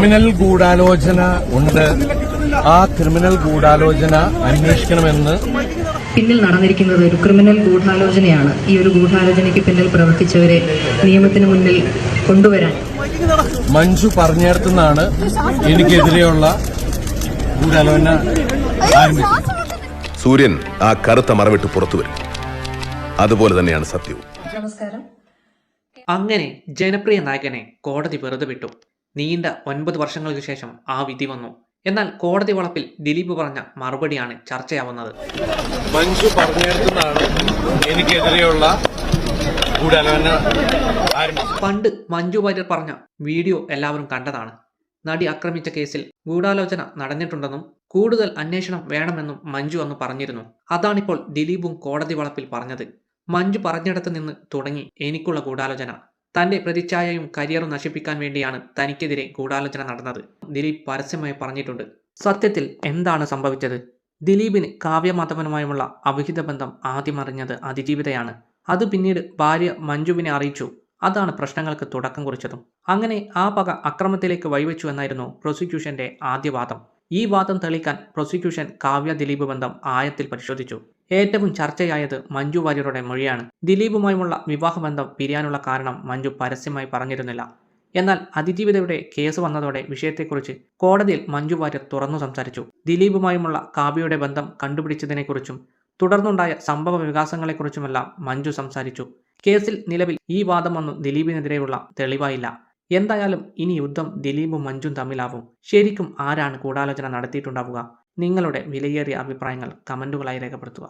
Criminal ഗൂഢാലോചന ഉണ്ട്. ആ ക്രിമിനൽ ഗൂഢാലോചന അന്വേഷിക്കണമെന്ന് പിന്നിൽ നടന്നിരിക്കുന്നത് ഒരു ക്രിമിനൽ ഗൂഢാലോചനയാണ്. ഈ ഒരു ഗൂഢാലോചനയ്ക്ക് പിന്നിൽ പ്രവർത്തിച്ചവരെ നിയമത്തിന് മുന്നിൽ കൊണ്ടുവരാൻ മഞ്ജു പറഞ്ഞിടത്തുനിന്നാണ് എനിക്കെതിരെയുള്ള ഗൂഢാലോചന ആരംഭിച്ചത്. സൂര്യൻ ആ കറുത്ത മറവിട്ട് പുറത്തു വരും. അതുപോലെ തന്നെയാണ് സത്യവും. നമസ്കാരം. അങ്ങനെ ജനപ്രിയ നായകനെ കോടതി വെറുതെ വിട്ടു. നീണ്ട 9 വർഷങ്ങൾക്ക് ശേഷം ആ വിധി വന്നു. എന്നാൽ കോടതി വളപ്പിൽ ദിലീപ് പറഞ്ഞ മറുപടിയാണ് ചർച്ചയാവുന്നത്. മഞ്ജു പറഞ്ഞിടത്തുനിന്നാണ് എനിക്കെതിരെയുള്ള ഗൂഢാലോചന ആരംഭിച്ചത്. പണ്ട് മഞ്ജു വാര്യർ പറഞ്ഞ വീഡിയോ എല്ലാവരും കണ്ടതാണ്. നടി ആക്രമിച്ച കേസിൽ ഗൂഢാലോചന നടന്നിട്ടുണ്ടെന്നും കൂടുതൽ അന്വേഷണം വേണമെന്നും മഞ്ജു അന്ന് പറഞ്ഞിരുന്നു. അതാണിപ്പോൾ ദിലീപും കോടതി വളപ്പിൽ പറഞ്ഞത്. മഞ്ജു പറഞ്ഞിടത്ത് നിന്ന് തുടങ്ങി എനിക്കുള്ള ഗൂഢാലോചന. തന്റെ പ്രതിച്ഛായയും കരിയറും നശിപ്പിക്കാൻ വേണ്ടിയാണ് തനിക്കെതിരെ ഗൂഢാലോചന നടന്നത് ദിലീപ് പരസ്യമായി പറഞ്ഞിട്ടുണ്ട്. സത്യത്തിൽ എന്താണ് സംഭവിച്ചത്? ദിലീപിന് കാവ്യമാധവനുമായുമുള്ള അവിഹിത ബന്ധം ആദ്യം അറിഞ്ഞത് അതിജീവിതയാണ്. അത് പിന്നീട് ഭാര്യ മഞ്ജുവിനെ അറിയിച്ചു. അതാണ് പ്രശ്നങ്ങൾക്ക് തുടക്കം കുറിച്ചതും. അങ്ങനെ ആ പക അക്രമത്തിലേക്ക് വഴിവെച്ചു എന്നായിരുന്നു പ്രോസിക്യൂഷന്റെ ആദ്യ വാദം. ഈ വാദം തെളിയിക്കാൻ പ്രോസിക്യൂഷൻ കാവ്യ ദിലീപ് ബന്ധം ആഴത്തിൽ പരിശോധിച്ചു. ഏറ്റവും ചർച്ചയായത് മഞ്ജു വാര്യരുടെ മൊഴിയാണ്. ദിലീപുമായുമുള്ള വിവാഹബന്ധം പിരിയാനുള്ള കാരണം മഞ്ജു പരസ്യമായി പറഞ്ഞിരുന്നില്ല. എന്നാൽ അതിജീവിതയുടെ കേസ് വന്നതോടെ വിഷയത്തെക്കുറിച്ച് കോടതിയിൽ മഞ്ജു വാര്യർ തുറന്നു സംസാരിച്ചു. ദിലീപുമായുമുള്ള കാവ്യയുടെ ബന്ധം കണ്ടുപിടിച്ചതിനെക്കുറിച്ചും തുടർന്നുണ്ടായ സംഭവ വികാസങ്ങളെക്കുറിച്ചുമെല്ലാം മഞ്ജു സംസാരിച്ചു. കേസിൽ നിലവിൽ ഈ വാദമൊന്നും ദിലീപിനെതിരെയുള്ള തെളിവായില്ല. എന്തായാലും ഇനി യുദ്ധം ദിലീപും മഞ്ജും തമ്മിലാവും. ശരിക്കും ആരാണ് ഗൂഢാലോചന നടത്തിയിട്ടുണ്ടാവുക? നിങ്ങളുടെ വിലയേറിയ അഭിപ്രായങ്ങൾ കമന്റുകളായി രേഖപ്പെടുത്തുക.